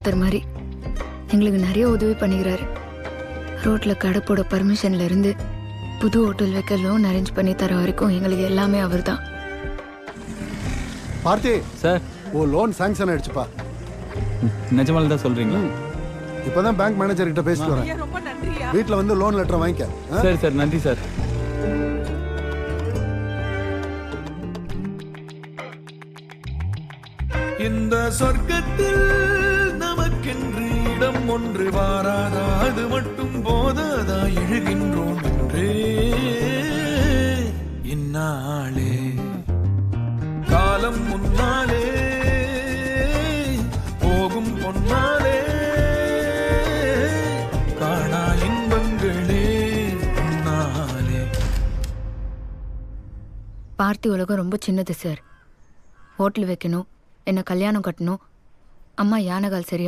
பக்தர் மாதிரி எங்களுக்கு நிறைய உதவி பண்ணிக்கிறாரு. ரோட்ல கடை போட பர்மிஷன்ல இருந்து புது ஹோட்டல் வைக்க லோன் அரேஞ்ச் பண்ணி தர வரைக்கும் எங்களுக்கு எல்லாமே அவர் தான். பார்த்தி சார், ஓ லோன் சாங்ஷன் ஆயிடுச்சுப்பா. நிஜமால தான் சொல்றீங்களா? இப்பதான் பேங்க் மேனேஜர் கிட்ட பேசிட்டு வரேன். ரொம்ப நன்றியா. வீட்ல வந்து லோன் லெட்டர் வாங்கிக்க. சரி சார், நன்றி சார். இந்த சொர்க்கத்தில் நமக்கென்று இடம் ஒன்று வாராதா, அது மட்டும் போதாதா, எழுகின்றோம் என்றே இந்நாளே காலம் முன்னாலே போகும் பொன்னாலே காணா இன்பங்களே முன்னாலே. பார்த்தி உலகம் ரொம்ப சின்னது சார். ஹோட்டல் வைக்கணும், என்ன கல்யாணம் கட்டணும், அம்மா யானைகால் சரியா